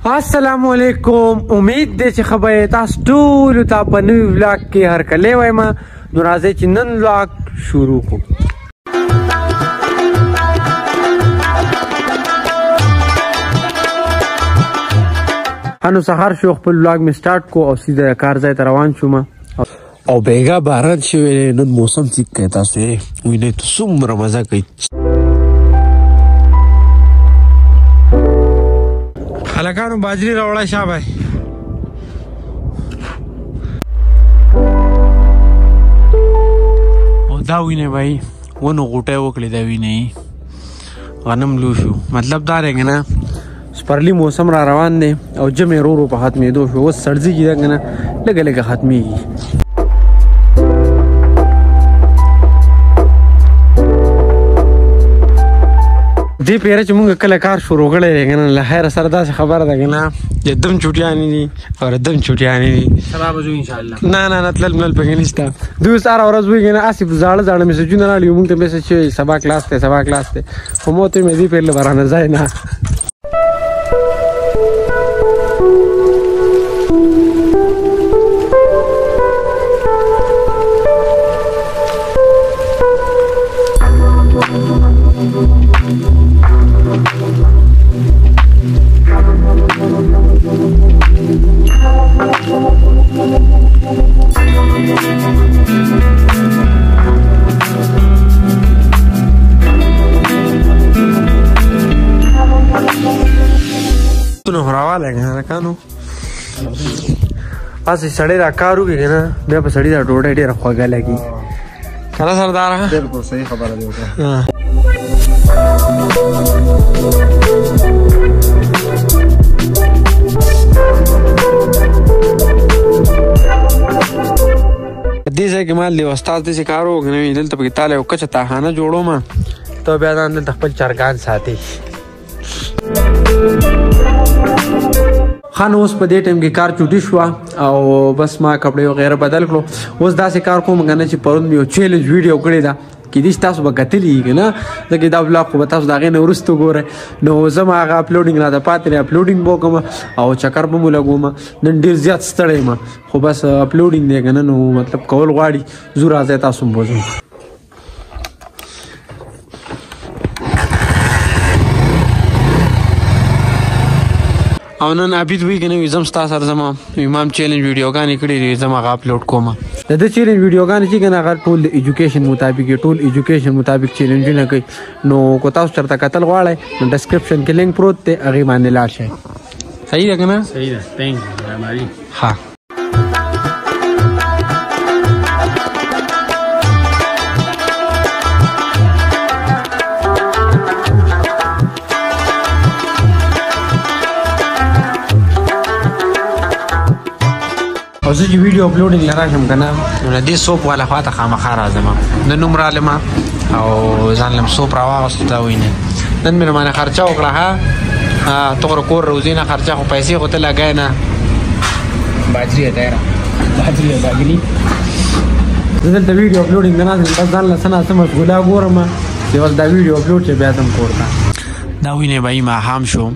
السلام علیکم. امید دی چې خبره تاسو ټول ته په نوی ولاګ کې هر کله وایم. نو راځي چې نن ولاګ شروع کو. انو سحر شو خپل ولاګ می سٹارټ کو او سیده کار ځای ته روان شوم او بیګا باران شوی. نن موسم ټیک دی، تاسو وینئ څومره مزه کوي. هلکانو باجری راوړه شابه. او دا وینئ بھائی ونو غوټه وکړې دا وینئ غنم لو شو. مطلب دا دی که نه سپرلی موسم را روان دی او جمع رو رو په ختمېدو شو. اوس سړځېږي ده که نه لږه لږه ختمېږي. دې پیره چې مونږ کله کار شروع کړی دی که نه له خیره سره داسې خبره ده که نه چې دم چوټیانې دي او دم چوټیانې دي. سبا به ځو انشاءالله. نه نه نه تلل ملل پکې نشته. دوی اوس هره ورځ وایي که نه هسې زاړه زاړه میسجونه راړي مونږ ته میسج چې سبا کلاس دی سبا کلاس دی. خو ما ورته ویم دې پیر له برانه ځای نه. راواله که نه کانو هسې سړی را کار وکړي که نه بیا په سړي دا ډوډۍ ډېره خوږه لګي که نه سرداره؟ بلکل صحیح خبره دی وکړه. دې ځای کې مال دی استاد داسې کار وکړي دلته پکې تاله یو کچه تاخانه جوړوم ته بیا ځان دلته خپل چرګان ساتي. خان اوس په دې ټایم کې کار چوټي شوه او بس ما کپړې وغیره بدل کړو. اوس داسې کار کوم که نه چې پرون مې یو چیلنج ویډیو کړې ده کیدای شي تاسو به کتلي که نه ځکه دا ولاګ خو به تاسو د هغې نه وروسته ګورئ. نو زه به هغه اپلوډینګ راته پاتې دی اپلوډینګ به وکړم او چکر به مو لګوم. نن ډېر زیات ستړی یم خو بس اپلوډینګ دی که نه نو مطلب کول غواړي ځو راځئ تاسو هم بوځم. او نن عبید وی که نه وي زم ستا سره ځم امام چیلنج ویډیوګانې کړي دي زم هغه اپلوډ کوم. د ده چیلنج ویډیوګانې چې که نه هغه ټول د ایجوکیشن مطابق ټول ایجوکیشن مطابق چیلنجونه کوي. نو که تاسو چېرته کتل غواړئ نو ډسکرپشن کې لینک پروت دی هغې باندې لاړ شئ. صحیح ده که نه؟ صحیح ده. تھینک یو. ها او زه چې ویډیو اپلوډینګ له راشم که نه نو له دې سوپ والا خوا ته خامخا راځم. نن هم رالم او ځان لم سوپ راواغستو تا وینې نن مې رمانه خرچه وکړه. ها ته خو کور روزي نه خرچه خو پیسې خو ته لګی نه باجري دی باجري باجري. زه دلته ویډیو اپلوډینګ نه ناست بس ځان له څه نه څه مشغوله ګورم چې اوس دا ویډیو اپلوډ چې بیا ځم کور ته. دا وینې بهي ماښام شو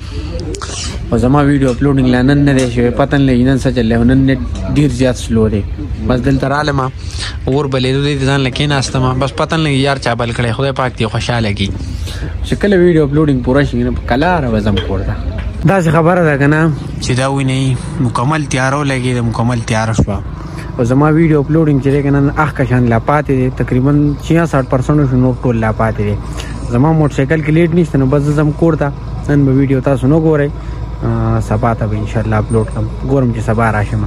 او زما ویډیو اپلوډینګ لا نن نه دی شوی پته نه لګي نن څه چل دی نن نت ډېر زیات سلو دی. بس دلته رالم اور بلېدو دی ځان له کېناستم بس پته نه لګي یار چا بل کړی خدای پاک دې خوشحاله کړي چې کله ویډیو اپلوډینګ پوره شي نو په کلاره به ځم کور ته. داسې خبره ده که نه چې دا وینئ مکمل تیاره ولګېده مکمل تیاره شوه او زما ویډیو اپلوډینګ چې دی که نه اخ کشان لا پاتې دی تقریبا 66% شو نور ټول لا پاتې دی. زما موټرسایکل کې لیټ نشته نو بس زه ځم کور ته. نن به ویډیو تاسو نه ګورئ سبا ته به انشاءالله اپلوډ کړم ګورم چې سبا راشم.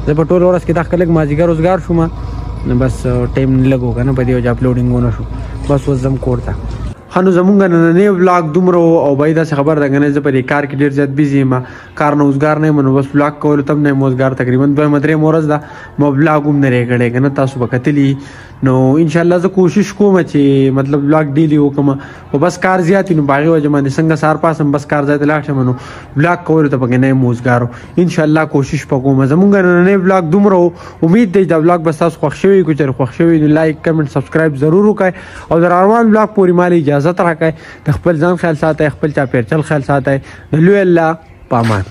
زه په ټول ورځ کې دا لږ مازدیګر روزګار شوم نو بس ټایم لږ وکړه نه په دې وجه اپلوډینګ ونه شو بس اوس ځم کور ته. ښه نو زمونږ نننی ولاګ دومره و او بهی داسې خبره ده که نه زه په دې کار کې ډېر زیات بیزي یم کار نه اوزګار نه یم نو بس ولاګ کولو ته هم نه یم اوزګار. تقریبا 2-3 ورځ ده ما ولاګ هم نه دی کړی که نه تاسو به کتلي نو انشاءالله زه کوشش کوم چې مطلب ولاګ ډیلی وکړم خو بس کار زیات وي نو په هغې وجه باندې څنګه سهار پاسم بس کار ځای ته لاړ شم نو ولاګ کولو ته پکې نه یم اوزګار. انشاءالله کوشش به کوم. زمونږ نننی ولاګ دومره و امید دی دا ولاګ به ستاسو خوښ شوي که چېرې خوښ شوي نو لایک کمنټ سبسکرایب ضرور وکړئ او د روان ولاګ پورې مال اجازت راکړئ. د خپل ځان خیال ساتئ خپل چاپېریال خیال ساتئ. د لوی الله په امان.